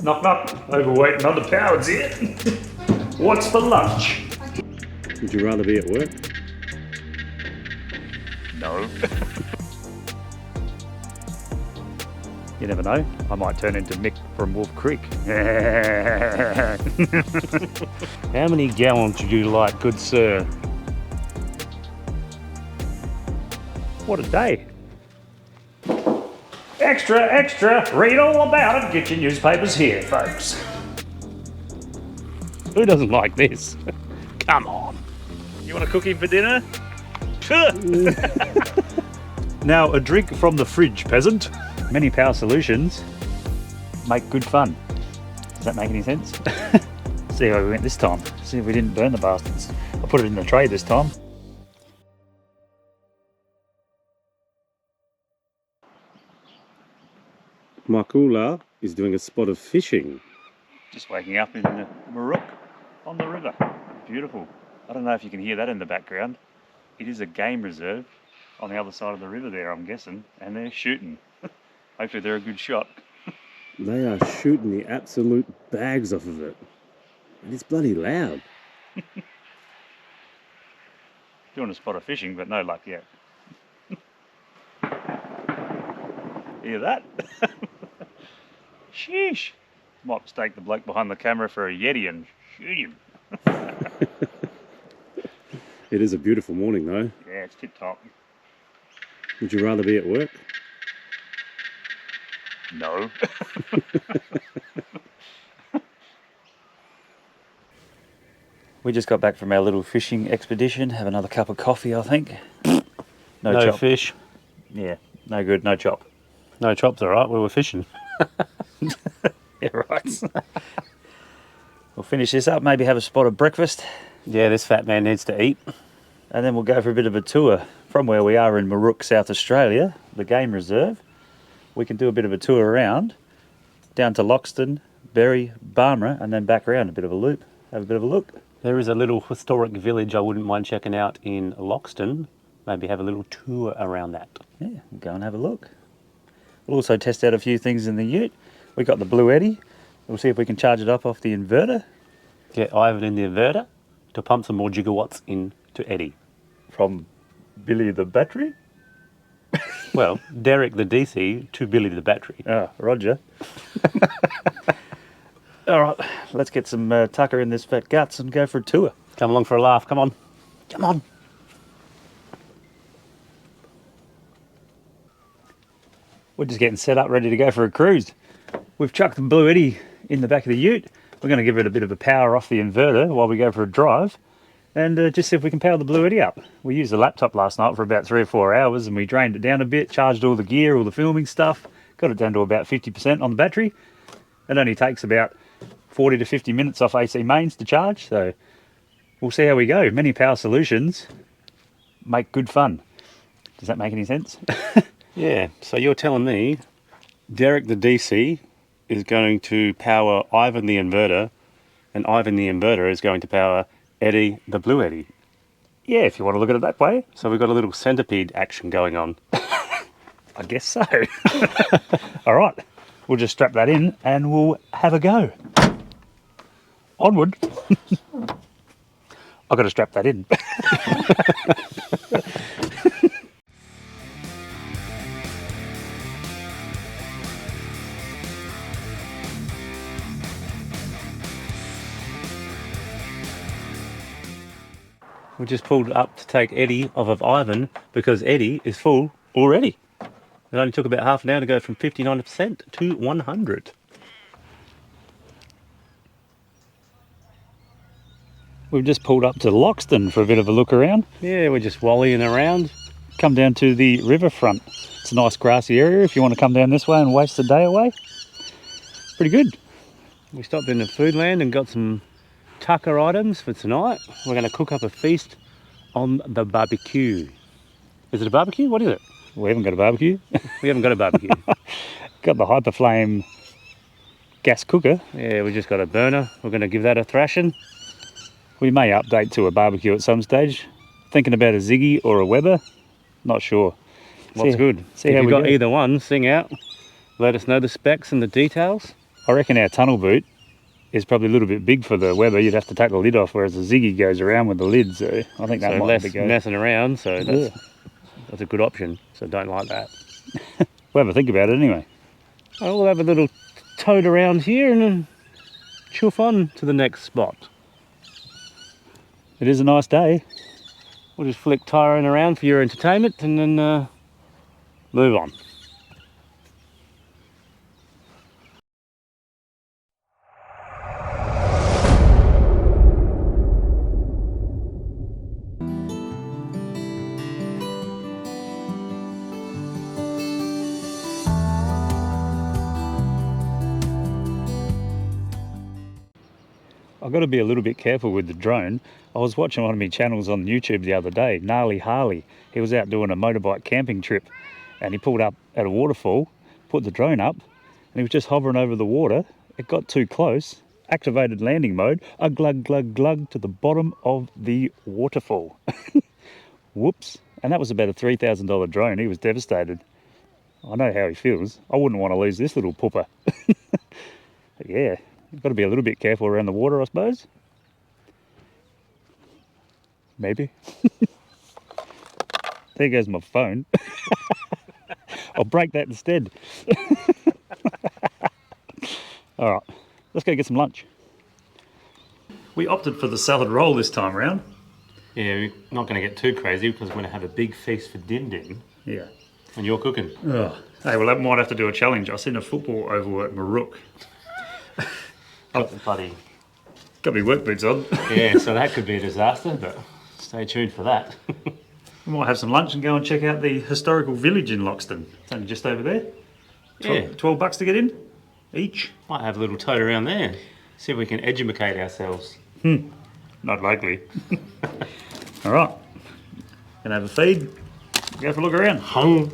Knock knock, overweight and underpowered's here. What's for lunch? Would you rather be at work? No. You never know, I might turn into Mick from Wolf Creek. How many gallons would you like, good sir? What a day. Extra, extra, read all about it. Get your newspapers here, folks. Who doesn't like this? Come on. You want a cookie for dinner? Now, a drink from the fridge, peasant. Many power solutions make good fun. Does that make any sense? See how we went this time. See if we didn't burn the bastards. I'll put it in the tray this time. Markula is doing a spot of fishing. Just waking up in the Moorook on the river. Beautiful. I don't know if you can hear that in the background. It is a game reserve on the other side of the river there, I'm guessing, and they're shooting. Hopefully they're a good shot. They are shooting the absolute bags off of it. And it's bloody loud. Doing a spot of fishing, but no luck yet. Hear that? Sheesh. Might mistake the bloke behind the camera for a Yeti and shoot him. It is a beautiful morning though. Yeah, it's tip top. Would you rather be at work? No. We just got back from our little fishing expedition. Have another cup of coffee, I think. No chop. fish. Yeah, no good, no chop. No chops, all right. We were fishing. Yeah, right. We'll finish this up, maybe have a spot of breakfast. Yeah, this fat man needs to eat. And then we'll go for a bit of a tour from where we are in Moorook, South Australia, the game reserve. We can do a bit of a tour around, down to Loxton, Berry, Barmera, and then back around a bit of a loop. Have a bit of a look. There is a little historic village I wouldn't mind checking out in Loxton. Maybe have a little tour around that. Yeah, we'll go and have a look. We'll also test out a few things in the ute. We got the Blue Eddy. We'll see if we can charge it up off the inverter. Get Ivan in the inverter to pump some more gigawatts into Eddie. From Billy the battery? Well, Derek the DC to Billy the battery. Ah, Roger. All right, let's get some tucker in this fat guts and go for a tour. Come along for a laugh, come on. Come on. We're just getting set up, ready to go for a cruise. We've chucked the Blue Eddy in the back of the ute. We're going to give it a bit of a power off the inverter while we go for a drive and just see if we can power the Blue Eddy up. We used the laptop last night for about 3 or 4 hours and we drained it down a bit, charged all the gear, all the filming stuff, got it down to about 50% on the battery. It only takes about 40 to 50 minutes off AC mains to charge, so we'll see how we go. Many power solutions make good fun. Does that make any sense? Yeah, so you're telling me Derek the DC is going to power Ivan the inverter and Ivan the inverter is going to power Eddie the Blue Eddy. Yeah, if you want to look at it that way. So we've got a little centipede action going on. I guess so. All right, we'll just strap that in and we'll have a go. Onward. I've got to strap that in. We just pulled up to take Eddie off of Ivan because Eddie is full already. It only took about half an hour to go from 59% to 100. We've just pulled up to Loxton for a bit of a look around. Yeah, we're just wallying around. Come down to the riverfront. It's a nice grassy area if you want to come down this way and waste the day away. Pretty good. We stopped in the Foodland and got some tucker items for tonight. We're going to cook up a feast on the barbecue. Is it a barbecue? What is it? We haven't got a barbecue. We haven't got a barbecue. Got the Hyperflame gas cooker. Yeah, we just got a burner. We're going to give that a thrashing. We may update to a barbecue at some stage. Thinking about a Ziggy or a Weber. Not sure. What's good? If you've got either one, sing out. Let us know the specs and the details. I reckon our tunnel boot is probably a little bit big for the Weber. You'd have to take the lid off, whereas the Ziggy goes around with the lid. So I think that So might less be go. messing around. So that's a good option. So don't like that. We'll have a think about it anyway. We'll have a little toad around here and then chuff on to the next spot. It is a nice day. We'll just flick Tyrone around for your entertainment and then move on. I've got to be a little bit careful with the drone. I was watching one of my channels on YouTube the other day, Gnarly Harley. He was out doing a motorbike camping trip and he pulled up at a waterfall, put the drone up, and he was just hovering over the water. It got too close, activated landing mode, a glug, glug, glug to the bottom of the waterfall. Whoops. And that was about a $3,000 drone. He was devastated. I know how he feels. I wouldn't want to lose this little pooper. But yeah. You've got to be a little bit careful around the water, I suppose. Maybe. There goes my phone. I'll break that instead. All right, let's go get some lunch. We opted for the salad roll this time around. Yeah, we're not going to get too crazy because we're going to have a big feast for Din Din. Yeah. And you're cooking. Oh. Hey, well, I might have to do a challenge. I seen a football oval at Moorook. Got me work boots on. Yeah, so that could be a disaster, but stay tuned for that. We might have some lunch and go and check out the historical village in Loxton. It's only just over there. Yeah. $12 to get in, each. Might have a little toad around there. See if we can educate ourselves. Not likely. All right. Gonna have a feed. Go for a look around. Hung.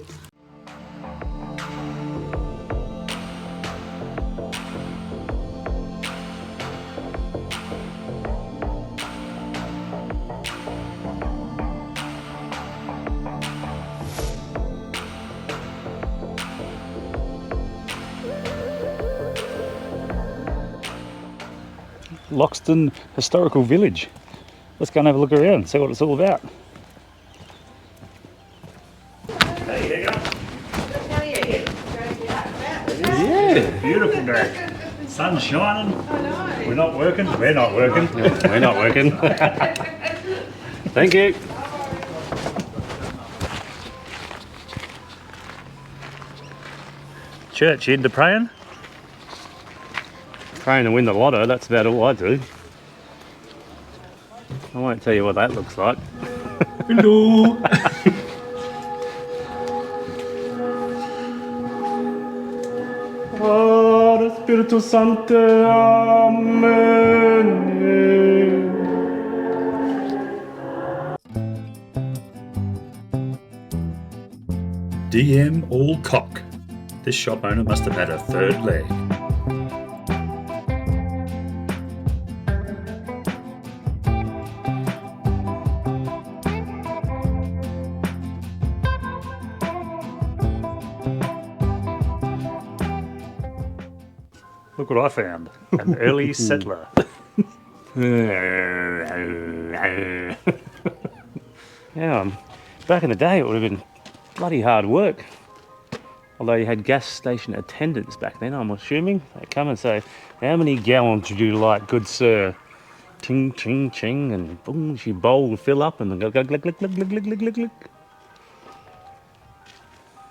Loxton Historical Village. Let's go and have a look around, see what it's all about. Hey, there you go. Yeah. Beautiful day. Sun's shining. We're not working. We're not working. We're not working. Thank you. Church, you into praying? Trying to win the lotto, that's about all I do. I won't tell you what that looks like. Hello. Oh, Espíritu Santo, Amen. DM all cock. This shop owner must have had a third leg. Look what I found. An early settler. Yeah, back in the day it would have been bloody hard work. Although you had gas station attendants back then, I'm assuming. They'd come and say, how many gallons would you like, good sir? Ting, ting, ting, and boom, your bowl would fill up and then go glug, glug, glug, glug, glug, glug, glug, glug, glug.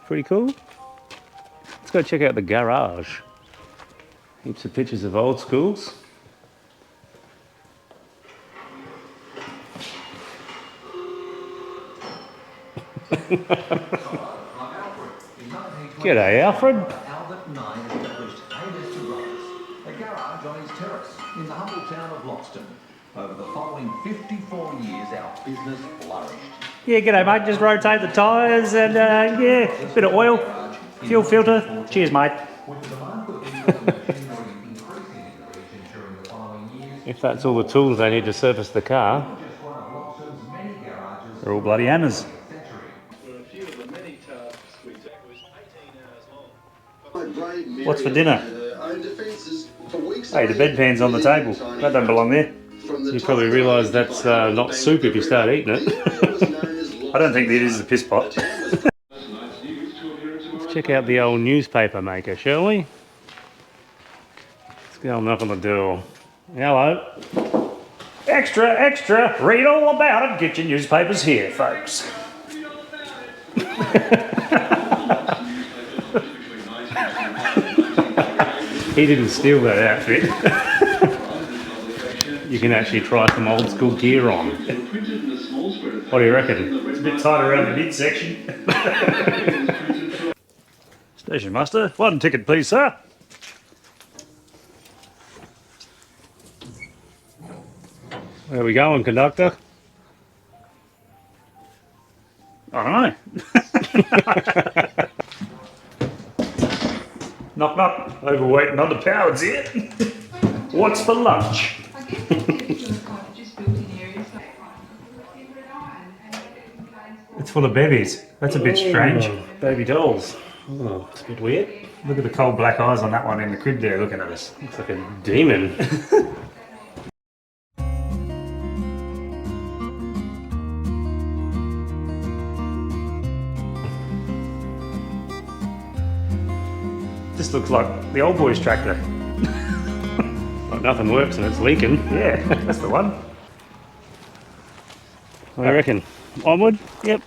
Pretty cool. Let's go check out the garage. Heaps of pictures of old schools. G'day, Alfred. Albert and I established A-Lister Brothers, a garage on his terrace in the humble town of Loxton. Over the following 54 years, our business flourished. Yeah, g'day mate, just rotate the tyres and yeah, bit of oil, fuel filter. Cheers mate. With the demand for diesel and machinery increasing in the region during the following years, If that's all the tools they need to service the car, just one of Loxton's many garages They're all bloody hammers. century. For a few of the many tasks we took was 18 hours long. What's for dinner? Hey, the bedpan's on the table. That don't belong there. You probably realise that's not soup if you start eating it. I don't think this is a piss pot. Let's check out the old newspaper maker, shall we? Let's go knock on the door. Hello. Extra, extra, read all about it. Get your newspapers here, folks. He didn't steal that outfit. You can actually try some old school gear on. What do you reckon? It's a bit tight around the midsection. Station master, one ticket please, sir. Where are we going, conductor? I don't know. Knock knock, overweight and underpowered's here. What's for lunch? It's full of babies. That's a bit strange. Baby dolls. Oh, it's a bit weird. Look at the cold black eyes on that one in the crib there looking at us. Looks like a demon. This looks like the old boy's tractor. Like nothing works and it's leaking. Yeah, that's the one. What do you reckon? Onward? Yep.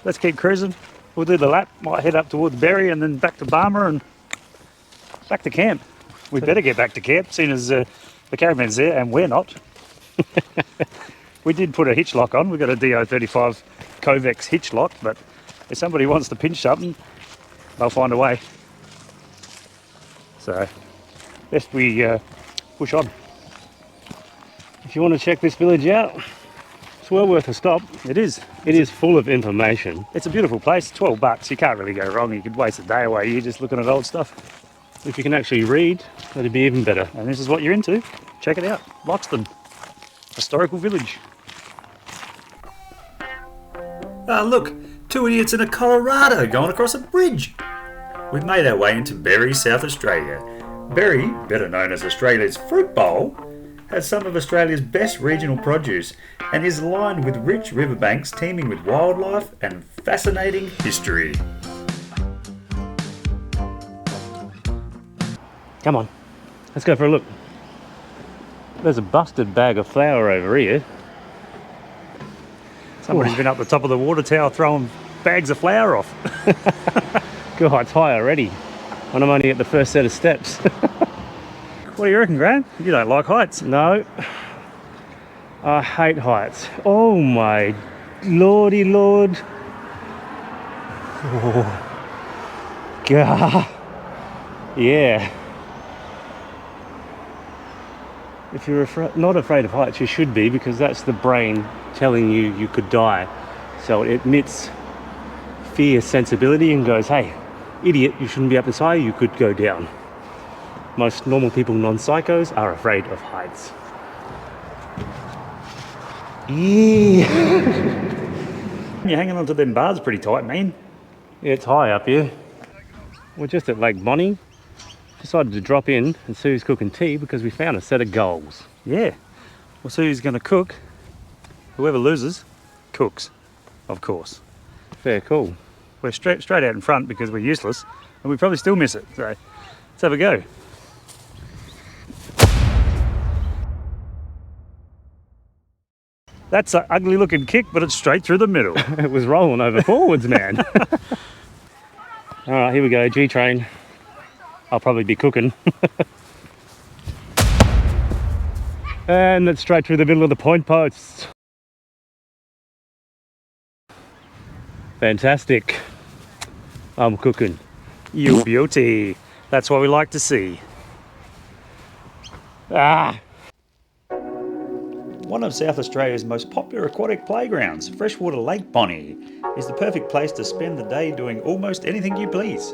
Let's keep cruising. We'll do the lap. Might head up towards Berry and then back to Barmer and back to camp. We better get back to camp, seeing as the caravan's there and we're not. We did put a hitch lock on. We've got a DO35 Kovex hitch lock, but if somebody wants to pinch something, they'll find a way. So, best we push on. If you want to check this village out, it's well worth a stop. It is. It is full of information. It's a beautiful place. $12. You can't really go wrong. You could waste a day away here just looking at old stuff. If you can actually read, that'd be even better. And this is what you're into. Check it out. Loxton. Historical village. Ah, look. Two idiots in a Colorado going across a bridge. We've made our way into Berry, South Australia. Berry, better known as Australia's fruit bowl, has some of Australia's best regional produce and is lined with rich riverbanks teeming with wildlife and fascinating history. Come on, let's go for a look. There's a busted bag of flour over here. Somebody's been up the top of the water tower throwing bags of flour off. God, it's high already. And I'm only at the first set of steps. What do you reckon, Graham? You don't like heights. No, I hate heights. Oh my lordy lord. Oh. God. Yeah. If you're not afraid of heights, you should be, because that's the brain telling you you could die. So it admits fear sensibility and goes, hey, idiot, you shouldn't be up this high, you could go down. Most normal people, non-psychos, are afraid of heights. Yeah. You're hanging onto them bars pretty tight, man. Yeah, it's high up here. We're just at Lake Bonnie. Decided to drop in and see who's cooking tea because we found a set of goals. Yeah. We'll see who's going to cook. Whoever loses, cooks, of course. Fair cool. We're straight out in front because we're useless and we probably still miss it. So let's have a go. That's an ugly looking kick, but it's straight through the middle. It was rolling over forwards, man. All right, here we go, G-train. I'll probably be cooking. And that's straight through the middle of the point posts. Fantastic. I'm cooking. You beauty. That's what we like to see. Ah! One of South Australia's most popular aquatic playgrounds, Freshwater Lake Bonnie, is the perfect place to spend the day doing almost anything you please.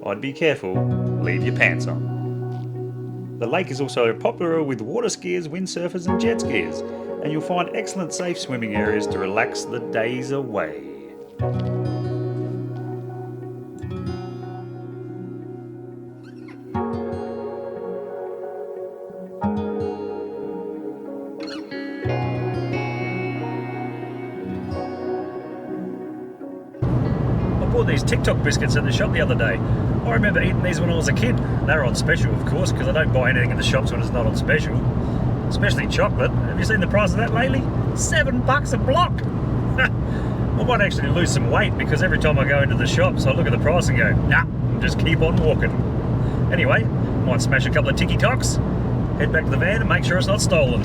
I'd be careful, leave your pants on. The lake is also popular with water skiers, windsurfers and jet skiers, and you'll find excellent safe swimming areas to relax the days away. bought these TikTok biscuits in the shop the other day. I remember eating these when I was a kid. They were on special, of course, because I don't buy anything in the shops when it's not on special. Especially chocolate. Have you seen the price of that lately? $7 a block. I might actually lose some weight because every time I go into the shops I look at the price and go, nah, just keep on walking. Anyway, might smash a couple of TikToks, head back to the van and make sure it's not stolen.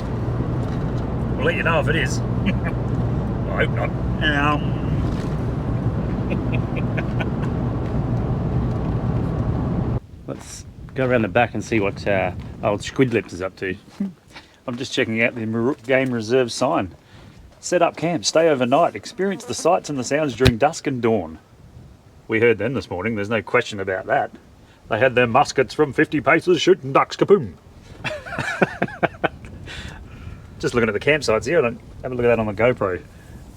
We'll let you know if it is. I hope not. Let's go around the back and see what old Squidlips is up to. I'm just checking out the Moorook Game Reserve sign. Set up camp, stay overnight, experience the sights and the sounds during dusk and dawn. We heard them this morning, there's no question about that. They had their muskets from 50 paces shooting ducks, kaboom. Just looking at the campsites here, have a look at that on the GoPro.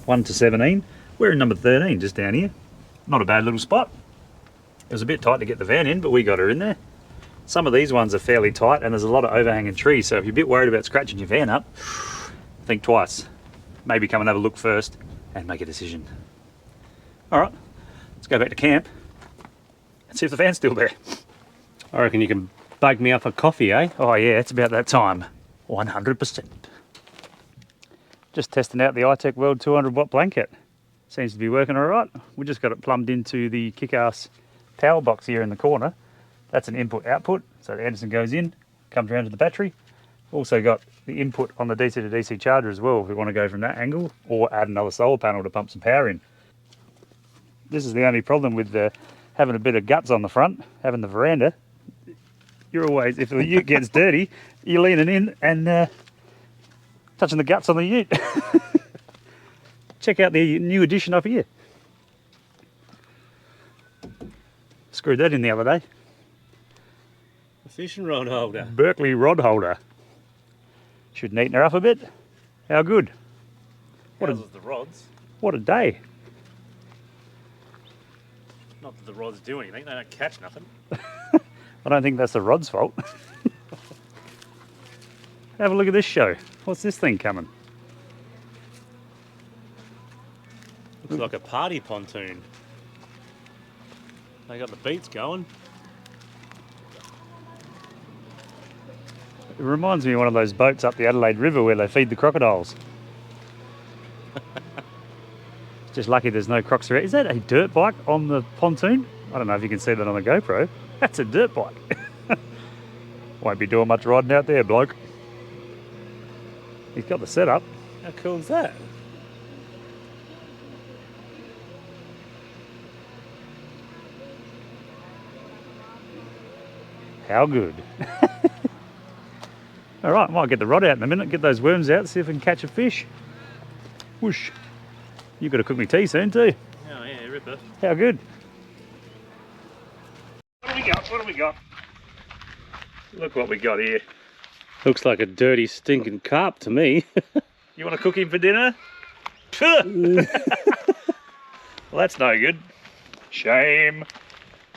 1 to 17. We're in number 13, just down here. Not a bad little spot. It was a bit tight to get the van in, but we got her in there. Some of these ones are fairly tight and there's a lot of overhanging trees, so if you're a bit worried about scratching your van up, think twice. Maybe come and have a look first and make a decision. Alright, let's go back to camp and see if the van's still there. I reckon you can bug me up a coffee, eh? Oh yeah, it's about that time. 100%. Just testing out the iTech World 200 watt blanket. Seems to be working alright. We just got it plumbed into the kick-ass power box here in the corner. That's an input-output, so the Anderson goes in, comes around to the battery. Also got the input on the DC to DC charger as well if we want to go from that angle, or add another solar panel to pump some power in. This is the only problem with having a bit of guts on the front, having the veranda. You're always, if the ute gets dirty, you're leaning in and touching the guts on the ute. Check out the new addition up here. Screwed that in the other day. A fishing rod holder. Berkeley rod holder. Should neaten her up a bit. How good. Houses the rods. What a day. Not that the rods do anything, they don't catch nothing. I don't think that's the rod's fault. Have a look at this show. What's this thing coming? Looks like a party pontoon. They got the beats going. It reminds me of one of those boats up the Adelaide River where they feed the crocodiles. Just lucky there's no crocs around. Is that a dirt bike on the pontoon? I don't know if you can see that on the GoPro. That's a dirt bike. Won't be doing much riding out there, bloke. He's got the setup. How cool is that? How good. All right, might get the rod out in a minute, get those worms out, see if we can catch a fish. Whoosh. You've got to cook me tea soon too. Oh yeah, ripper. How good. What do we got? What do we got? Look what we got here. Looks like a dirty, stinking carp to me. You want to cook him for dinner? Well, that's no good. Shame.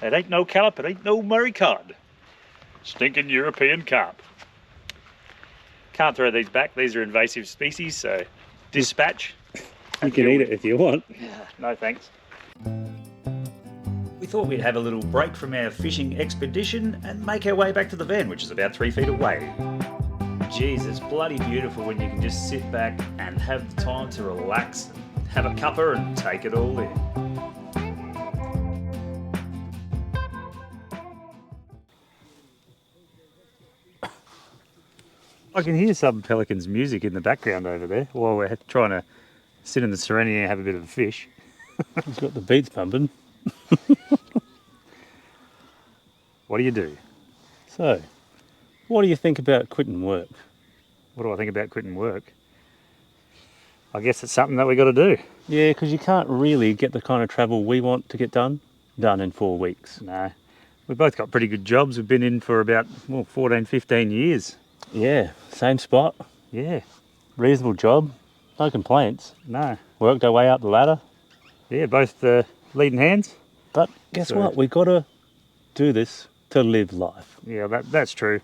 It ain't no callop, it ain't no Murray cod. Stinking European carp. Can't throw these back, these are invasive species, so dispatch. You can eat it if you want. No thanks. We thought we'd have a little break from our fishing expedition and make our way back to the van, which is about 3 feet away. Jeez, it's bloody beautiful when you can just sit back and have the time to relax, have a cuppa and take it all in. I can hear some pelicans' music in the background over there while we're trying to sit in the serenity and have a bit of a fish. It's got the beats pumping. What do you do? So, what do you think about quitting work? What do I think about quitting work? I guess it's something that we got to do. Yeah, because you can't really get the kind of travel we want to get done in 4 weeks. No. We've both got pretty good jobs. We've been in for about 14, 15 years. Yeah, same spot, Yeah. reasonable job, no complaints. No. Worked our way up the ladder. Yeah, both leading hands. But guess So- what? We got to do this to live life. Yeah, that's true.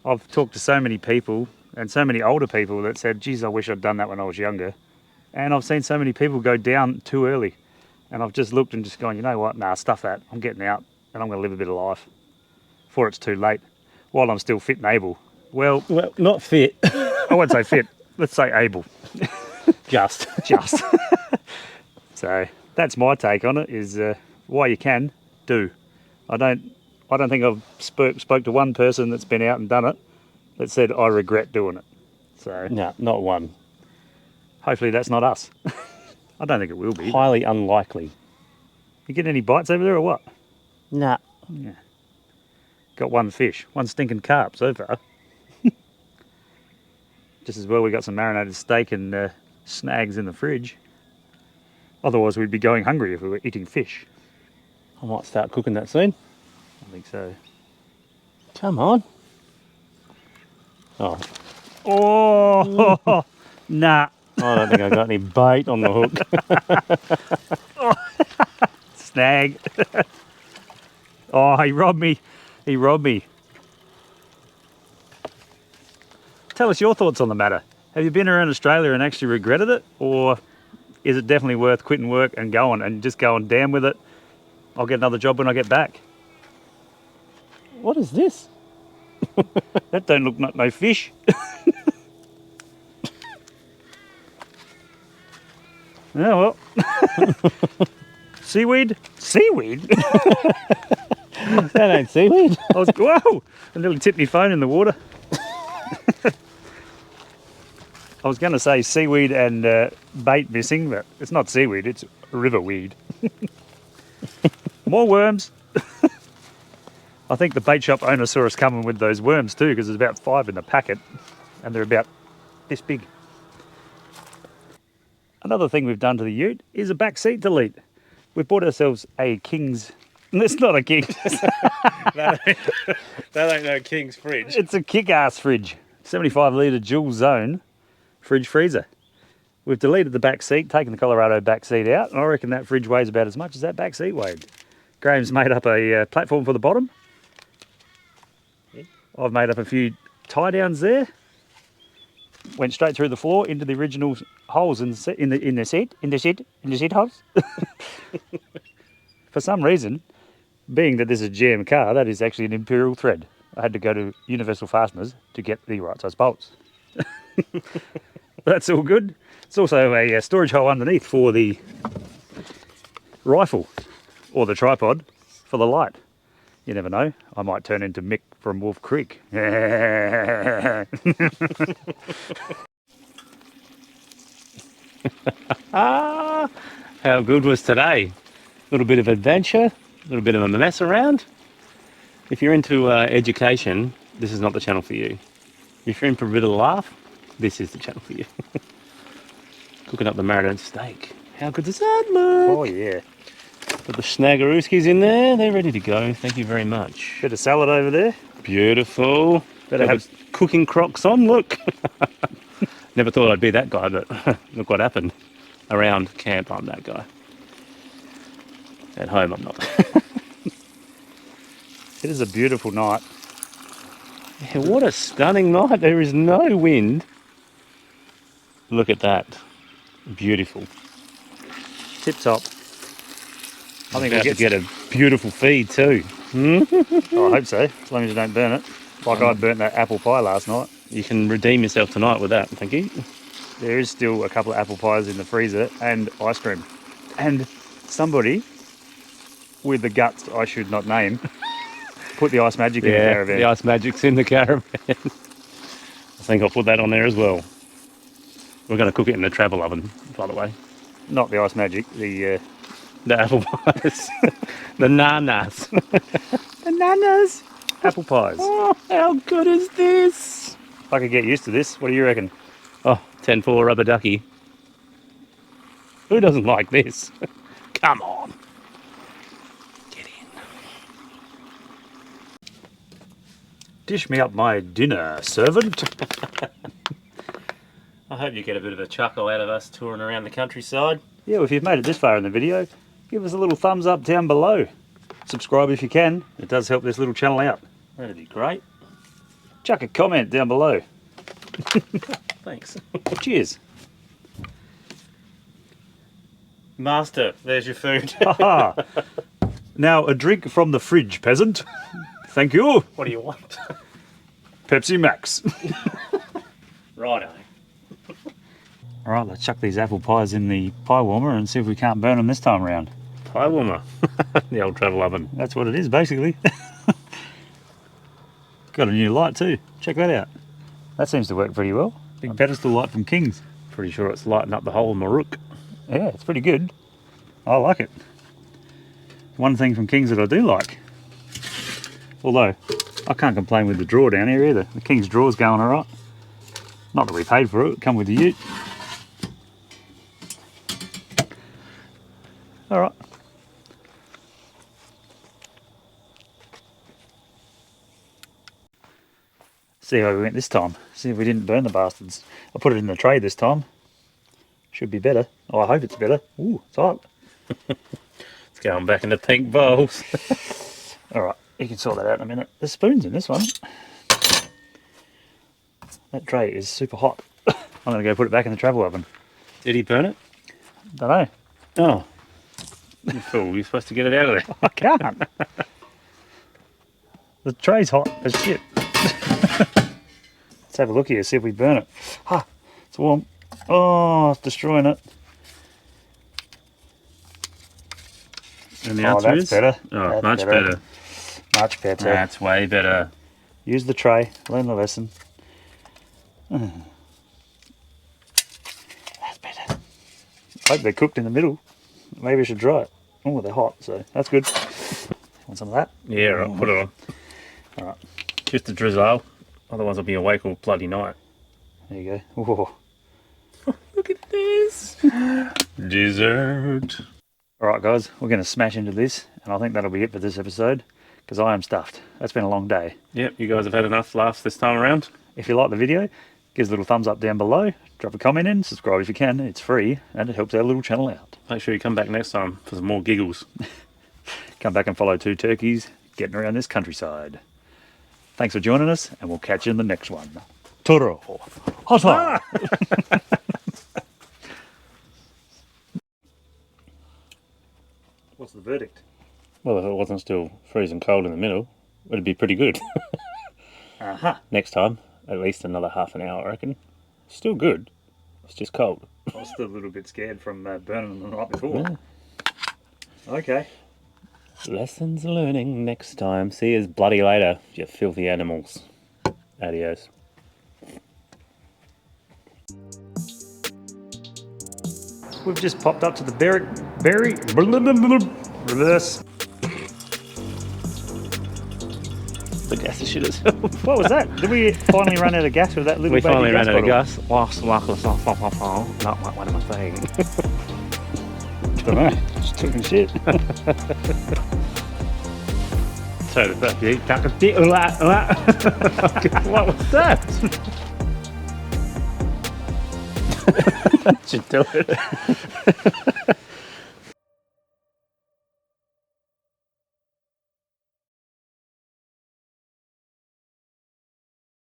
I've talked to so many people and so many older people that said, geez, I wish I'd done that when I was younger. And I've seen so many people go down too early. And I've just looked and just gone, you know what, nah, stuff that. I'm getting out and I'm going to live a bit of life before it's too late, while I'm still fit and able. Well, not fit. I won't say fit, let's say able. Just. So that's my take on it, is while you can, do. I don't think I've spoke to one person that's been out and done it that said, I regret doing it. So No, not one. hopefully that's not us. I don't think it will be. Highly unlikely. You get any bites over there or what? Nah. Yeah. Got one fish, one stinking carp so far. Just as well we got some marinated steak and snags in the fridge. Otherwise we'd be going hungry if we were eating fish. I might start cooking that soon. I think so. Come on. Oh, Oh, nah. I don't think I got any bait on the hook. Snag. Oh, he robbed me. He robbed me. Tell us your thoughts on the matter. Have you been around Australia and actually regretted it? Or is it definitely worth quitting work and going and just going down with it? I'll get another job when I get back. What is this? That don't look like no fish. Oh well. Seaweed? Seaweed? That ain't seaweed. Whoa! I nearly tipped my phone in the water. I was going to say seaweed and bait missing, but it's not seaweed, it's river weed. More worms. I think the bait shop owner saw us coming with those worms too, because there's about 5 in the packet and they're about this big. Another thing we've done to the ute is a back seat delete. We've bought ourselves a King's. It's not a King. That ain't no King's fridge. It's a kick-ass fridge. 75 litre dual zone fridge freezer. We've deleted the back seat, taken the Colorado back seat out, and I reckon that fridge weighs about as much as that back seat weighed. Graham's made up a platform for the bottom. I've made up a few tie downs there. Went straight through the floor into the original holes in the seat holes. For some reason, being that this is a GM car, that is actually an Imperial thread. I had to go to Universal Fasteners to get the right size bolts. That's all good. It's also a storage hole underneath for the rifle or the tripod for the light. You never know, I might turn into Mick from Wolf Creek. How good was today? A little bit of adventure, a little bit of a mess around. If you're into education, this is not the channel for you. If you're in for a bit of a laugh, this is the channel for you. Cooking up the marinated steak. How good does that look? Oh yeah. Got the snaggarooskies in there. They're ready to go. Thank you very much. Bit of salad over there. Beautiful. Better Got have the cooking crocs on. Look. Never thought I'd be that guy, but look what happened. Around camp, I'm that guy. At home, I'm not. It is a beautiful night. Yeah, what a stunning night. There is no wind. Look at that. Beautiful. Tip top. I think we'll get a beautiful feed too. Oh, I hope so, as long as you don't burn it. Like I burnt that apple pie last night. You can redeem yourself tonight with that, thank you. There is still a couple of apple pies in the freezer and ice cream. And somebody with the guts I should not name put the ice magic in the caravan. The ice magic's in the caravan. I think I'll put that on there as well. We're going to cook it in the travel oven, by the way. Not the ice magic, the apple pies. The nanas. the nanas. Apple pies. Oh, how good is this? I could get used to this. What do you reckon? Oh, 10-4 rubber ducky. Who doesn't like this? Come on. Get in. Dish me up my dinner, servant. I hope you get a bit of a chuckle out of us touring around the countryside. Yeah, well, if you've made it this far in the video, give us a little thumbs up down below. Subscribe if you can. It does help this little channel out. That'd be great. Chuck a comment down below. Thanks. Cheers. Master, there's your food. Haha. Now a drink from the fridge, peasant. Thank you. What do you want? Pepsi Max. Righto. All right, let's chuck these apple pies in the pie warmer and see if we can't burn them this time around. Pie warmer. The old travel oven. That's what it is, basically. Got a new light too. Check that out. That seems to work pretty well. Big pedestal light from King's. Pretty sure it's lighting up the whole Moorook. Yeah, it's pretty good. I like it. One thing from King's that I do like. Although, I can't complain with the drawer down here either. The King's drawer's going alright. Not that we paid for it, come with the ute. Alright. See how we went this time. See if we didn't burn the bastards. I put it in the tray this time. Should be better. Oh, I hope it's better. Ooh, it's hot. It's going back in the pink bowls. Alright, you can sort that out in a minute. There's spoons in this one. That tray is super hot. I'm going to go put it back in the travel oven. Did he burn it? Don't know. Oh. You fool, you're supposed to get it out of there. I can't. The tray's hot as shit. Let's have a look here, see if we burn it. Ah, it's warm. Oh, it's destroying it. And the Oh, answer that's is? better. Oh, That's much better. better. Much better. That's way better. Use the tray, learn the lesson. That's better. I hope they're cooked in the middle. Maybe I should try it. Oh, they're hot, so that's good. Want some of that? Yeah, right, put it on. Alright, Just a drizzle. Otherwise I'll be awake all bloody night. there you go. Whoa. Look at this. Dessert. Alright guys, we're going to smash into this, and I think that'll be it for this episode, because I am stuffed. That's been a long day. Yep, you guys have had enough laughs this time around. If you like the video, give us a little thumbs up down below, drop a comment in, subscribe if you can, it's free, and it helps our little channel out. Make sure you come back next time for some more giggles. Come back and follow two turkeys getting around this countryside. Thanks for joining us, and we'll catch you in the next one. Toro. Hota. What's the verdict? Well, if it wasn't still freezing cold in the middle, it'd be pretty good. Aha. Next time, at least another half an hour, I reckon. Still good. It's just cold. I was still a little bit scared from burning them the night before. Okay. Lessons learning next time. See you bloody later, you filthy animals. Adios. We've just popped up to the berry reverse. The gas is shit as What was that? Did we finally run out of gas with that little We baby finally ran out of bottle? gas. Not what am I saying? Don't know. Just talking shit. So the fuck you tuck a bit of that. What was that? Should do it.